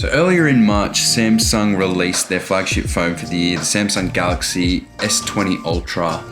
So earlier in March, Samsung released their flagship phone for the year, the Samsung Galaxy S20 Ultra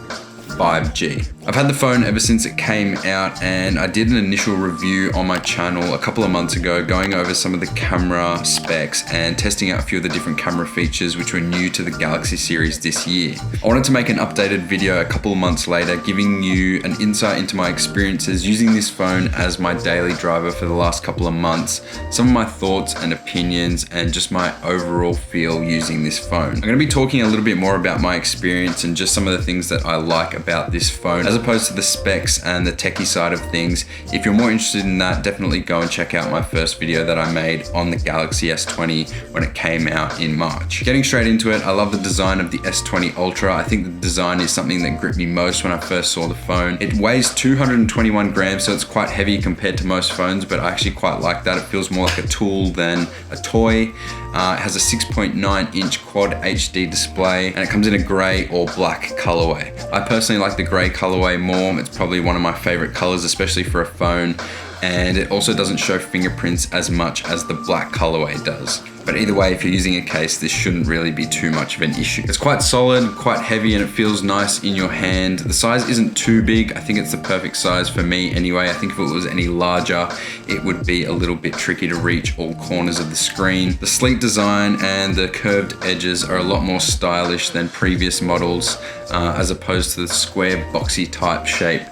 5G. I've had the phone ever since it came out, and I did an initial review on my channel a couple of months ago going over some of the camera specs and testing out a few of the different camera features which were new to the Galaxy series this year. I wanted to make an updated video a couple of months later giving you an insight into my experiences using this phone as my daily driver for the last couple of months, some of my thoughts and opinions, and just my overall feel using this phone. I'm going to be talking a little bit more about my experience and just some of the things that I like about this phone as opposed to the specs and the techie side of things. If you're more interested in that, definitely go and check out my first video that I made on the Galaxy S20 when it came out in March. Getting straight into it, I love the design of the S20 Ultra. I think the design is something that gripped me most when I first saw the phone. It weighs 221 grams, so it's quite heavy compared to most phones, but I actually quite like that. It feels more like a tool than a toy. It has a 6.9-inch Quad HD display, and it comes in a grey or black colorway. I personally like the grey colorway more. It's probably one of my favorite colors, especially for a phone, and it also doesn't show fingerprints as much as the black colorway does. But either way, if you're using a case, this shouldn't really be too much of an issue. It's quite solid, quite heavy, and it feels nice in your hand. The size isn't too big. I think it's the perfect size for me anyway. I think if it was any larger, it would be a little bit tricky to reach all corners of the screen. The sleek design and the curved edges are a lot more stylish than previous models, as opposed to the square, boxy type shape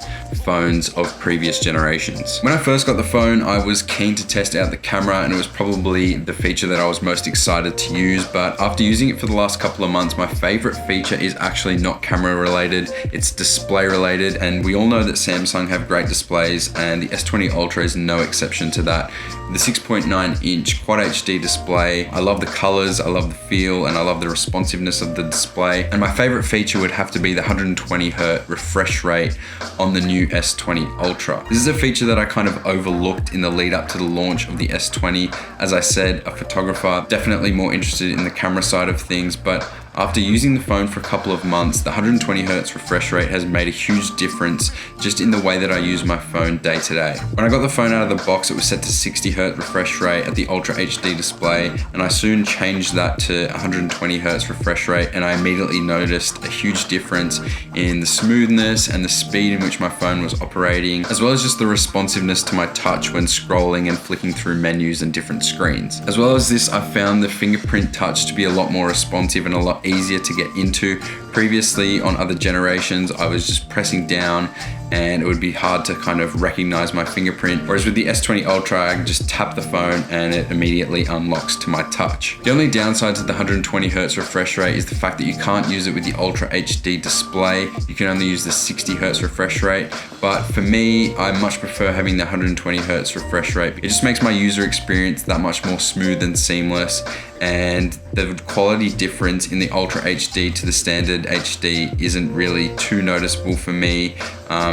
phones of previous generations. When I first got the phone, I was keen to test out the camera, and it was probably the feature that I was most excited to use, but after using it for the last couple of months, my favorite feature is actually not camera related, it's display related, and we all know that Samsung have great displays, and the S20 Ultra is no exception to that. The 6.9-inch Quad HD display, I love the colors, I love the feel, and I love the responsiveness of the display, and my favorite feature would have to be the 120Hz refresh rate on the new S20 Ultra. This is a feature that I kind of overlooked in the lead up to the launch of the S20. As I said, a photographer, definitely more interested in the camera side of things, but after using the phone for a couple of months, the 120Hz refresh rate has made a huge difference just in the way that I use my phone day to day. When I got the phone out of the box, it was set to 60Hz refresh rate at the Ultra HD display, and I soon changed that to 120Hz refresh rate, and I immediately noticed a huge difference in the smoothness and the speed in which my phone was operating, as well as just the responsiveness to my touch when scrolling and flicking through menus and different screens. As well as this, I found the Fingerprint Touch to be a lot more responsive and a lot easier to get into. Previously on other generations, I was just pressing down and it would be hard to kind of recognize my fingerprint, whereas with the S20 Ultra, I can just tap the phone and it immediately unlocks to my touch. The only downside to the 120Hz refresh rate is the fact that you can't use it with the Ultra HD display. You can only use the 60Hz refresh rate, but for me, I much prefer having the 120Hz refresh rate. It just makes my user experience that much more smooth and seamless, and the quality difference in the Ultra HD to the standard HD isn't really too noticeable for me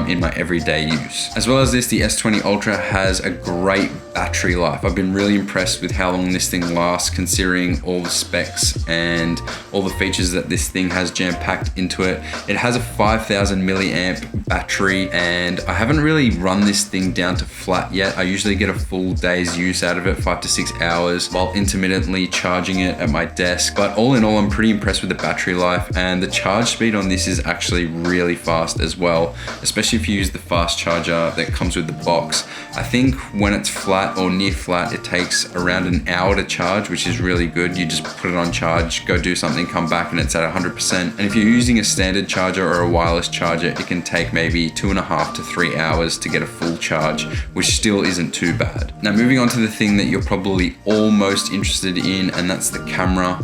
in my everyday use. As well as this, the S20 Ultra has a great battery life. I've been really impressed with how long this thing lasts, considering all the specs and all the features that this thing has jam-packed into it. It has a 5,000 milliamp battery, and I haven't really run this thing down to flat yet. I usually get a full day's use out of it, 5 to 6 hours, while intermittently charging it at my desk. But all in all, I'm pretty impressed with the battery life, and the charge speed on this is actually really fast as well, especially if you use the fast charger that comes with the box. I think when it's flat or near flat, it takes around an hour to charge, which is really good. You just put it on charge, go do something, come back, and it's at 100%. And if you're using a standard charger or a wireless charger, it can take maybe 2.5 to 3 hours to get a full charge, which still isn't too bad. Now, moving on to the thing that you're probably all most interested in, and that's the camera.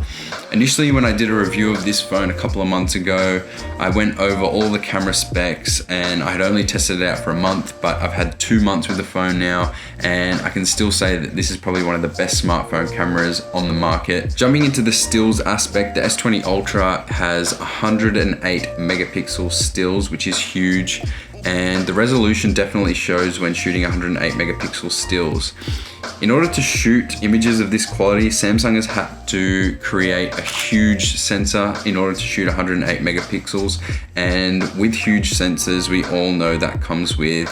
Initially, when I did a review of this phone a couple of months ago, I went over all the camera specs, and I had only tested it out for a month, but I've had 2 months with the phone now, and I can still say that this is probably one of the best smartphone cameras on the market. Jumping into the stills aspect, the S20 Ultra has 108 megapixel stills, which is huge, and the resolution definitely shows when shooting 108 megapixel stills. In order to shoot images of this quality, Samsung has had to create a huge sensor in order to shoot 108 megapixels, and with huge sensors, we all know that comes with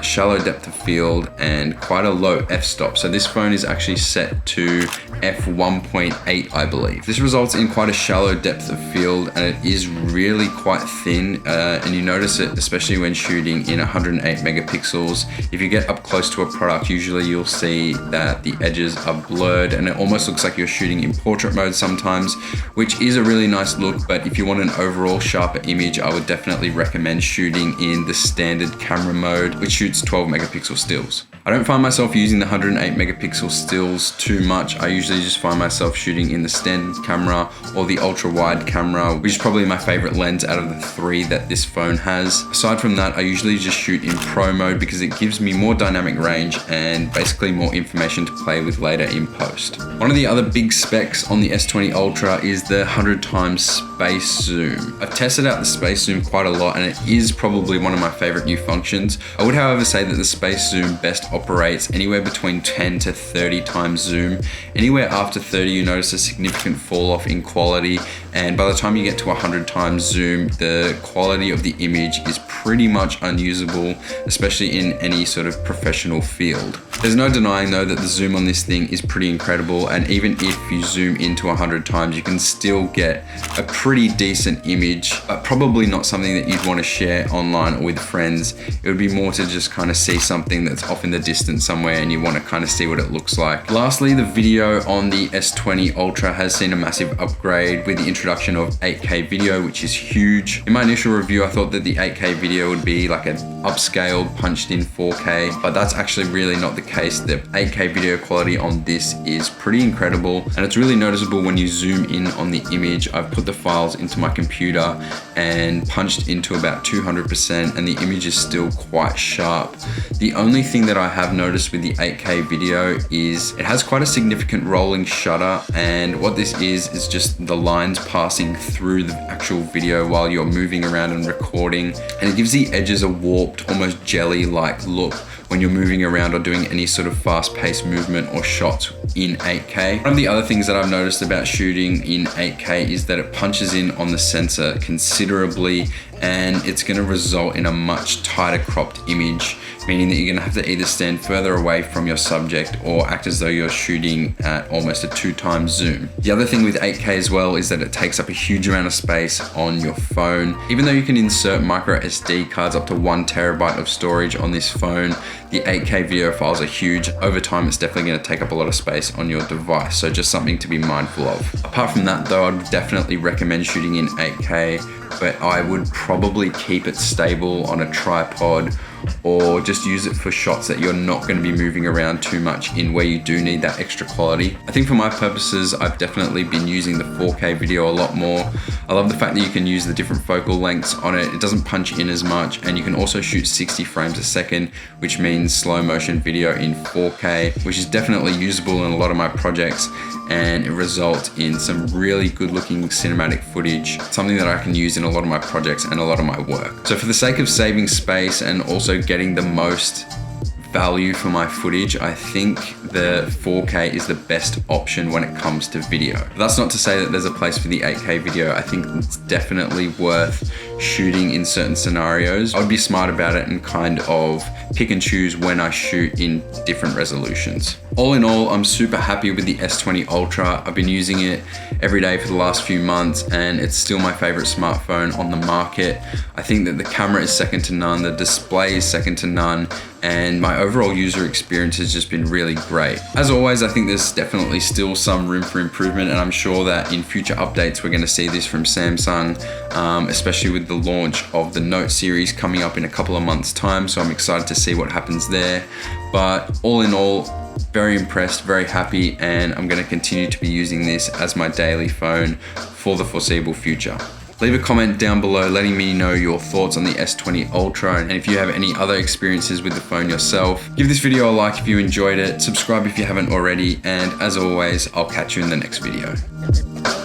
shallow depth of field, and quite a low f-stop. So this phone is actually set to f1.8, I believe. This results in quite a shallow depth of field, and it is really quite thin, and you notice it especially when shooting in 108 megapixels. If you get up close to a product, usually you'll see that the edges are blurred and it almost looks like you're shooting in portrait mode sometimes, which is a really nice look. But if you want an overall sharper image, I would definitely recommend shooting in the standard camera mode, which shoots 12 megapixel stills. I don't find myself using the 108 megapixel stills too much. I usually just find myself shooting in the standard camera or the ultra wide camera, which is probably my favorite lens out of the three that this phone has. Aside from that, I usually just shoot in pro mode because it gives me more dynamic range and basically more information to play with later in post. One of the other big specs on the S20 Ultra is the 100 times space zoom. I've tested out the space zoom quite a lot and it is probably one of my favorite new functions. I would however say that the space zoom best operates anywhere between 10 to 30 times zoom. Anywhere after 30 you notice a significant fall off in quality, and by the time you get to 100 times zoom, the quality of the image is pretty much unusable, especially in any sort of professional field. There's no denying though that the zoom on this thing is pretty incredible, and even if you zoom into 100 times you can still get a pretty decent image, but probably not something that you'd want to share online or with friends. It would be more to just kind of see something that's off in the distance somewhere and you want to kind of see what it looks like. Lastly, the video on the S20 Ultra has seen a massive upgrade with the introduction of 8K video, which is huge. In my initial review, I thought that the 8K video would be like an upscaled, punched in 4K, but that's actually really not the case. The 8K video quality on this is pretty incredible, and it's really noticeable when you zoom in on the image. I've put the files into my computer and punched into about 200%, and the image is still quite sharp. The only thing that I have noticed with the 8K video is it has quite a significant rolling shutter, and what this is just the lines passing through the actual video while you're moving around and recording, and it gives the edges a warped, almost jelly-like look when you're moving around or doing any sort of fast-paced movement or shots in 8K. One of the other things that I've noticed about shooting in 8K is that it punches in on the sensor considerably, and it's going to result in a much tighter cropped image, meaning that you're going to have to either stand further away from your subject or act as though you're shooting at almost a 2 times zoom. The other thing with 8K as well is that it takes up a huge amount of space on your phone. Even though you can insert micro SD cards up to 1 terabyte of storage on this phone, the 8K video files are huge. Over time, it's definitely going to take up a lot of space on your device, so just something to be mindful of. Apart from that though, I'd definitely recommend shooting in 8K, but I would probably keep it stable on a tripod or just use it for shots that you're not going to be moving around too much in, where you do need that extra quality. I think for my purposes, I've definitely been using the 4K video a lot more. I love the fact that you can use the different focal lengths on it. It doesn't punch in as much, and you can also shoot 60 frames a second, which means slow motion video in 4K, which is definitely usable in a lot of my projects, and it results in some really good looking cinematic footage, something that I can use in a lot of my projects and a lot of my work. So for the sake of saving space and also getting the most value for my footage, I think the 4K is the best option when it comes to video. But that's not to say that there's a place for the 8K video. I think it's definitely worth shooting in certain scenarios. I would be smart about it and kind of pick and choose when I shoot in different resolutions. All in all, I'm super happy with the S20 Ultra. I've been using it every day for the last few months, and it's still my favorite smartphone on the market. I think that the camera is second to none, the display is second to none, and my overall user experience has just been really great. As always, I think there's definitely still some room for improvement, and I'm sure that in future updates we're going to see this from Samsung, especially with the launch of the Note series coming up in a couple of months' time, so I'm excited to see what happens there. But all in all, very impressed, very happy, and I'm going to continue to be using this as my daily phone for the foreseeable future. Leave a comment down below letting me know your thoughts on the S20 Ultra, and if you have any other experiences with the phone yourself. Give this video a like if you enjoyed it, subscribe if you haven't already, and as always, I'll catch you in the next video.